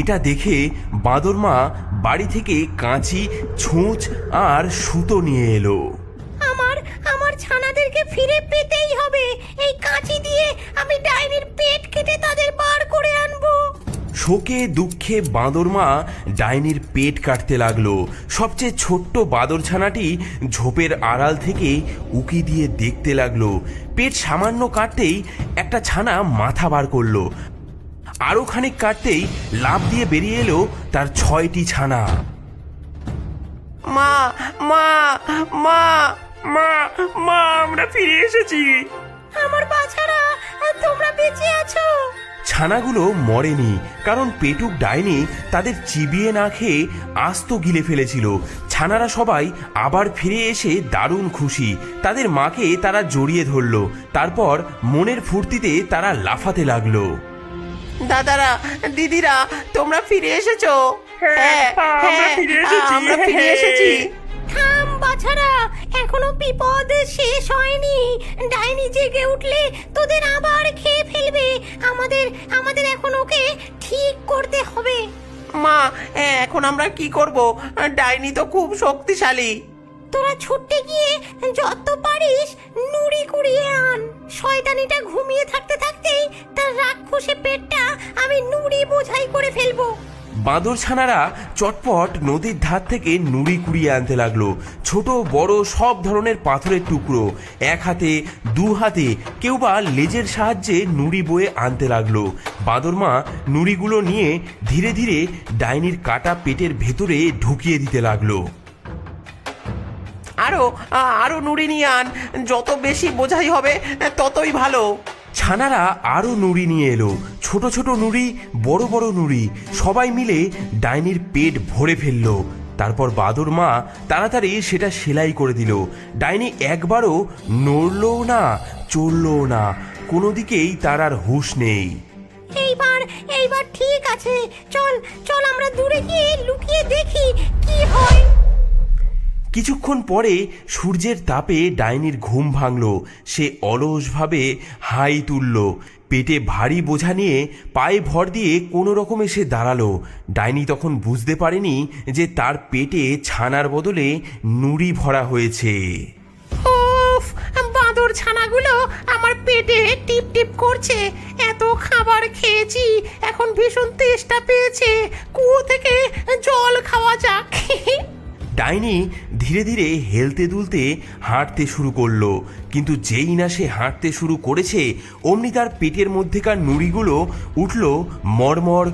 এটা দেখে বাঁদরমা বাড়ি থেকে কাঁচি, ছুঁচ আর সুতো নিয়ে এলো। আমার আমার ছানাদেরকে ফিরে পেতেই হবে। এই কাঁচি দিয়ে আমি ডাইনির পেট কেটে তাদের বার করে আনবো। শোকে দুঃখে বাঁদরমা ডাইনির পেট কাটতে লাগলো। সবচেয়ে ছোট্ট বাঁদর ছানাটি ঝোপের আড়াল থেকে উকি দিয়ে দেখতে লাগলো। পেট সামান্য কাটতেই একটা ছানা মাথা বার করলো। আরো খানিক কাটতেই লাফ দিয়ে বেরিয়ে এলো তার 6টি ছানা। মা মা মা মা মা, আমরা ফিরে এসেছি। আমার বাছারা, তোমরা বেঁচে আছো? ছানাগুলো মরেনি, কারণ পেটুক ডাইনি তাদের চিবিয়ে না খেয়ে আস্ত গিলে ফেলেছিল। ছানারা সবাই আবার ফিরে এসে দারুণ খুশি। তাদের মাকে তারা জড়িয়ে ধরলো। তারপর মনের ফুর্তিতে তারা লাফাতে লাগলো। দাদারা, দিদিরা, তোমরা ফিরে এসেছো? হ্যাঁ, আমরা ফিরে এসেছি। থাম বাছারা, এখনো বিপদ শেষ হয়নি। ডাইনি জেগে উঠলে তোদের আবার খেয়ে ফেলবে। আমাদের এখন ওকে ঠিক করতে হবে। মা, এখন আমরা কি করব? ডাইনি তো খুব শক্তিশালী। তোরা ছুটতে গিয়ে যত পারিস নুড়ি কুড়িয়ে আন। শয়তানিটা ঘুমিয়ে থাকতে থাকতেই তার রাক্ষসে পেটটা আমি নুড়ি বোঝাই করে ফেলবো। বাঁদর ছানারা চটপট নদীর ধার থেকে নুড়ি কুড়িয়ে আনতে লাগলো। ছোট বড় সব ধরনের পাথরের টুকরো, এক হাতে দু হাতে, কেউ বা লেজের সাহায্যে নুড়ি বয়ে আনতে লাগলো। বাঁদরমা নুড়িগুলো নিয়ে ধীরে ধীরে ডাইনির কাটা পেটের ভেতরে ঢুকিয়ে দিতে লাগলো। আরো নুড়ি নিয়ে আন। যত বেশি বোঝাই হবে ততই ভালো। ছানারা আরো নুড়ি নিয়ে এলো। ছোট ছোট নুড়ি, বড় বড় নুড়ি, সবাই মিলে ডাইনির পেট ভরে ফেললো। তারপর বাঁদরমা তাড়াতাড়ি সেটা সেলাই করে দিল। ডাইনি একবারও নড়লও না, চললও না, কোনো দিকেই তার আর হুঁশ নেই। এইবার ঠিক আছে। চল আমরা দূরে গিয়ে লুকিয়ে দেখি কি হয়। কিছুক্ষণ পরে সূর্যের তাপে ডাইনির ঘুম ভাঙল। সে অলসভাবে হাই তুলল। পেটে ভারী বোঝা নিয়ে পায়ে ভর দিয়ে কোনো রকমে সে দাঁড়ালো। ডাইনি তখন বুঝতে পারেনি যে তার পেটে ছানার বদলে নুড়ি ভরা হয়েছে। উফ, বাঁদর ছানাগুলো আমার পেটে টিপ টিপ করছে। এত খাবার খেয়েছি, এখন ভীষণ তেষ্টা পেয়েছে। কুয়ো থেকে জল খাওয়া যাক। ডাইনি ধীরে ধীরে হেলতে দুলতে হাঁটতে শুরু করলো। কিন্তু যেই না সে হাঁটতে শুরু করেছে, অমনি তার পেটের মধ্যেকার নুড়িগুলো উঠল মরমর